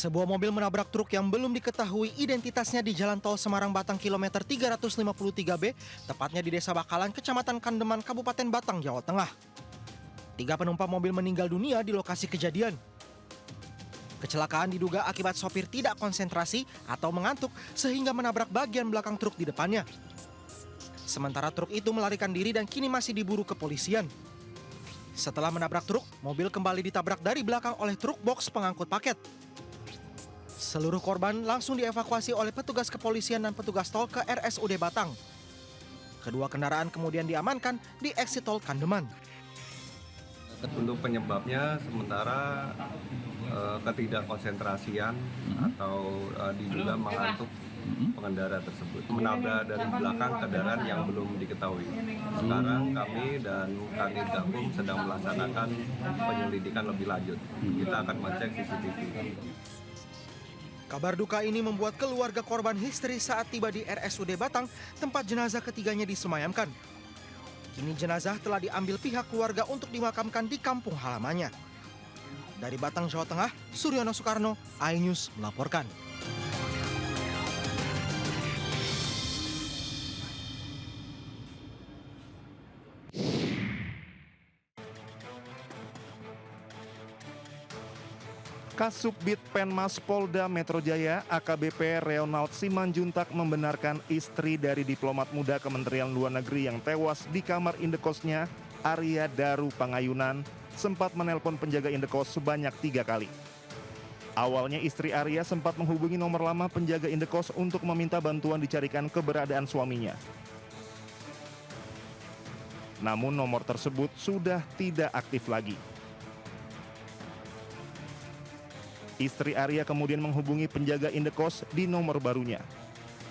Sebuah mobil menabrak truk yang belum diketahui identitasnya di Jalan Tol Semarang-Batang kilometer 353B, tepatnya di Desa Bakalan, Kecamatan Kandeman, Kabupaten Batang, Jawa Tengah. 3 penumpang mobil meninggal dunia di lokasi kejadian. Kecelakaan diduga akibat sopir tidak konsentrasi atau mengantuk sehingga menabrak bagian belakang truk di depannya. Sementara truk itu melarikan diri dan kini masih diburu kepolisian. Setelah menabrak truk, mobil kembali ditabrak dari belakang oleh truk box pengangkut paket. Seluruh korban langsung dievakuasi oleh petugas kepolisian dan petugas tol ke RSUD Batang. Kedua kendaraan kemudian diamankan di eksit tol Kandeman. Untuk penyebabnya sementara ketidakkonsentrasian atau diduga mengantuk pengendara tersebut. Menabrak dari belakang kendaraan yang belum diketahui. Sekarang kami dan Kanit Gakum sedang melaksanakan penyelidikan lebih lanjut. Kita akan mengecek CCTV. Kabar duka ini membuat keluarga korban histeris saat tiba di RSUD Batang, tempat jenazah ketiganya disemayamkan. Kini jenazah telah diambil pihak keluarga untuk dimakamkan di kampung halamannya. Dari Batang, Jawa Tengah, Suryono Soekarno, iNews melaporkan. Kasubdit Penmas Polda Metro Jaya AKBP Reonald Simanjuntak membenarkan istri dari diplomat muda Kementerian Luar Negeri yang tewas di kamar indekosnya, Arya Daru Pangayunan, sempat menelpon penjaga indekos sebanyak 3 kali. Awalnya istri Arya sempat menghubungi nomor lama penjaga indekos untuk meminta bantuan dicarikan keberadaan suaminya. Namun nomor tersebut sudah tidak aktif lagi. Istri Arya kemudian menghubungi penjaga indekos di nomor barunya.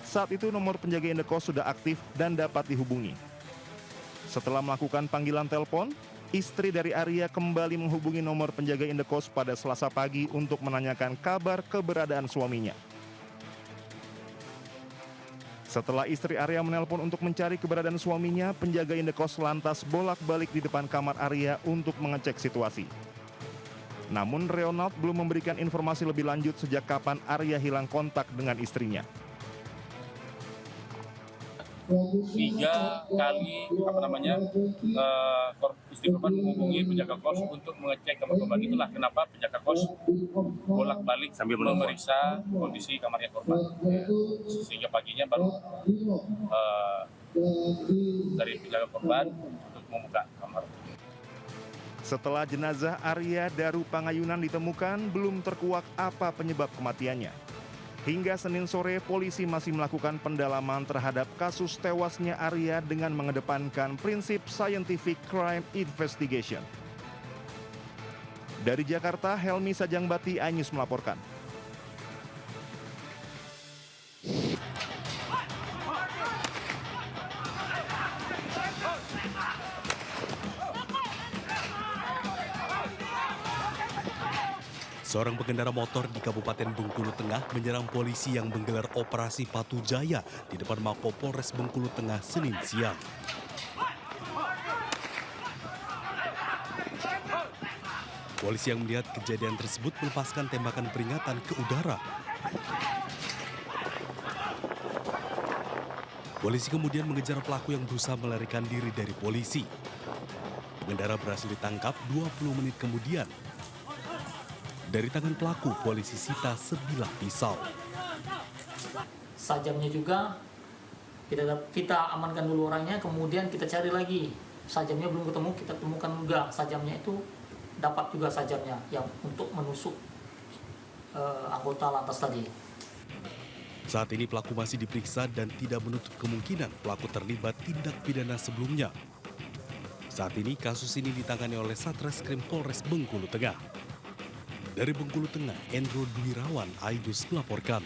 Saat itu nomor penjaga indekos sudah aktif dan dapat dihubungi. Setelah melakukan panggilan telepon, istri dari Arya kembali menghubungi nomor penjaga indekos pada Selasa pagi untuk menanyakan kabar keberadaan suaminya. Setelah istri Arya menelpon untuk mencari keberadaan suaminya, penjaga indekos lantas bolak-balik di depan kamar Arya untuk mengecek situasi. Namun Reonald belum memberikan informasi lebih lanjut sejak kapan Arya hilang kontak dengan istrinya. 3 kali istri korban menghubungi penjaga kos untuk mengecek kamar korban. Itulah kenapa penjaga kos bolak-balik sambil memeriksa kondisi kamarnya korban. Sehingga paginya baru dari penjaga korban untuk membuka kamar. Setelah jenazah Arya Daru Pangayunan ditemukan, belum terkuak apa penyebab kematiannya. Hingga Senin sore, polisi masih melakukan pendalaman terhadap kasus tewasnya Arya dengan mengedepankan prinsip scientific crime investigation. Dari Jakarta, Helmi Sajangbati, iNews melaporkan. Seorang pengendara motor di Kabupaten Bengkulu Tengah menyerang polisi yang menggelar operasi Patu Jaya di depan Mako Polres Bengkulu Tengah Senin siang. Polisi yang melihat kejadian tersebut melepaskan tembakan peringatan ke udara. Polisi kemudian mengejar pelaku yang berusaha melarikan diri dari polisi. Pengendara berhasil ditangkap 20 menit kemudian. Dari tangan pelaku, polisi sita sebilah pisau. Sajamnya juga kita amankan dulu orangnya, kemudian kita cari lagi. Sajamnya belum ketemu, kita temukan juga sajamnya itu, dapat juga sajamnya yang untuk menusuk anggota lantas tadi. Saat ini pelaku masih diperiksa dan tidak menutup kemungkinan pelaku terlibat tindak pidana sebelumnya. Saat ini kasus ini ditangani oleh Satreskrim Polres Bengkulu Tengah. Dari Bengkulu Tengah, Endro Dwirawan, iNews melaporkan.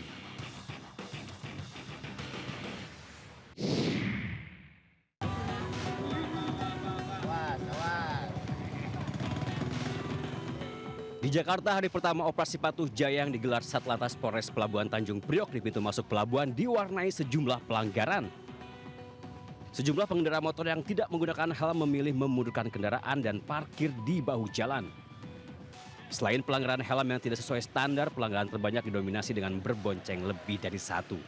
Di Jakarta, hari pertama operasi Patuh Jaya yang digelar Satlantas Polres Pelabuhan Tanjung Priok di pintu masuk pelabuhan diwarnai sejumlah pelanggaran. Sejumlah pengendara motor yang tidak menggunakan helm memilih memundurkan kendaraan dan parkir di bahu jalan. Selain pelanggaran helm yang tidak sesuai standar, pelanggaran terbanyak didominasi dengan berbonceng lebih dari satu.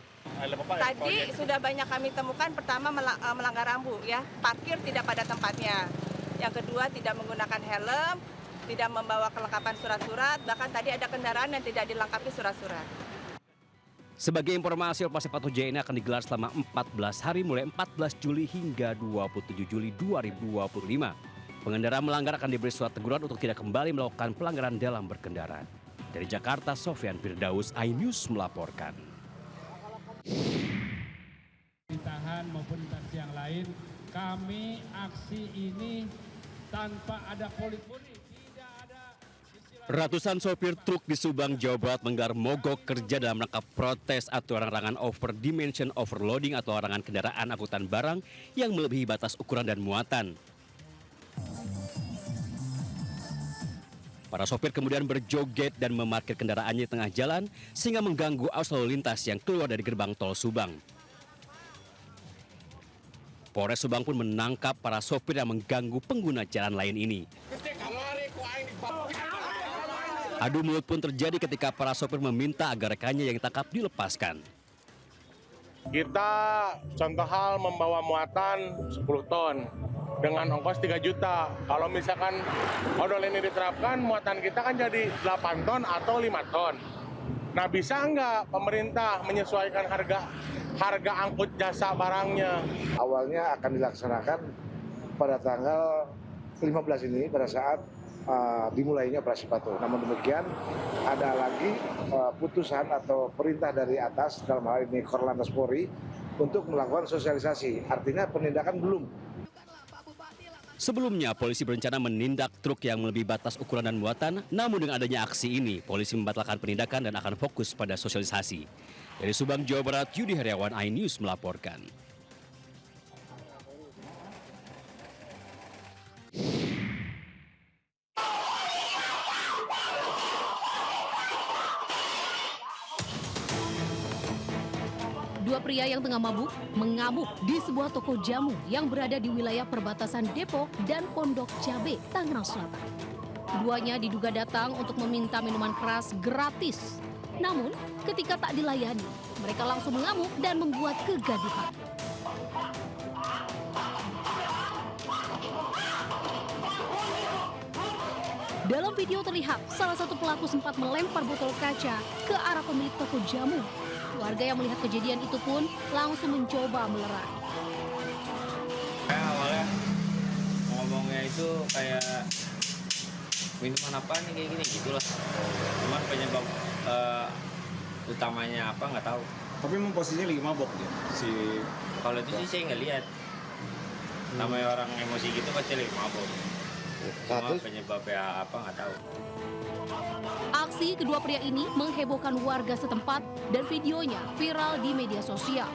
Tadi sudah banyak kami temukan, pertama melanggar rambu ya, parkir tidak pada tempatnya. Yang kedua tidak menggunakan helm, tidak membawa kelengkapan surat-surat, bahkan tadi ada kendaraan yang tidak dilengkapi surat-surat. Sebagai informasi, operasi Patuh Jaya ini akan digelar selama 14 hari mulai 14 Juli hingga 27 Juli 2025. Pengendara melanggar akan diberi surat teguran untuk tidak kembali melakukan pelanggaran dalam berkendara. Dari Jakarta, Sofyan Firdaus, iNews melaporkan. Ditahan maupun instansi yang lain, kami aksi ini tanpa ada polit-polit. Ratusan sopir truk di Subang, Jawa Barat menggelar mogok kerja dalam rangka protes aturan larangan over dimension overloading atau larangan kendaraan angkutan barang yang melebihi batas ukuran dan muatan. Para sopir kemudian berjoget dan memarkir kendaraannya di tengah jalan sehingga mengganggu arus lalu lintas yang keluar dari gerbang tol Subang. Polres Subang pun menangkap para sopir yang mengganggu pengguna jalan lain ini. Adu mulut pun terjadi ketika para sopir meminta agar rekannya yang ditangkap dilepaskan. Kita contoh hal membawa muatan 10 ton dengan ongkos 3 juta. Kalau misalkan odol ini diterapkan, muatan kita kan jadi 8 ton atau 5 ton. Nah, bisa nggak pemerintah menyesuaikan harga angkut jasa barangnya? Awalnya akan dilaksanakan pada tanggal 15 ini pada saat dimulainya operasi patuh. Namun demikian ada lagi putusan atau perintah dari atas, dalam hal ini Korlantas Polri, untuk melakukan sosialisasi. Artinya penindakan belum. Sebelumnya, polisi berencana menindak truk yang melebihi batas ukuran dan muatan. Namun dengan adanya aksi ini, polisi membatalkan penindakan dan akan fokus pada sosialisasi. Dari Subang, Jawa Barat, Yudi Heriawan, iNews melaporkan. Dua pria yang tengah mabuk mengamuk di sebuah toko jamu yang berada di wilayah perbatasan Depok dan Pondok Cabe, Tangerang Selatan. Keduanya diduga datang untuk meminta minuman keras gratis. Namun, ketika tak dilayani, mereka langsung mengamuk dan membuat kegaduhan. Dalam video terlihat, salah satu pelaku sempat melempar botol kaca ke arah pemilik toko jamu. Warga yang melihat kejadian itu pun langsung mencoba melerai. Awalnya ngomongnya itu kayak minuman apa nih kayak gini gitulah. Cuman penyebab utamanya apa nggak tahu. Tapi memang posisinya lagi mabok dia. Kalau itu sih saya nggak lihat. Namanya orang emosi gitu pasti lagi mabok. Cuma penyebabnya apa nggak tahu. Aksi kedua pria ini menghebohkan warga setempat dan videonya viral di media sosial.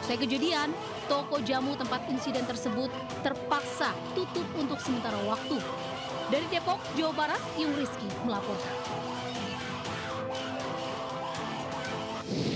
Usai kejadian, toko jamu tempat insiden tersebut terpaksa tutup untuk sementara waktu. Dari Depok, Jawa Barat, Yung Rizky melaporkan.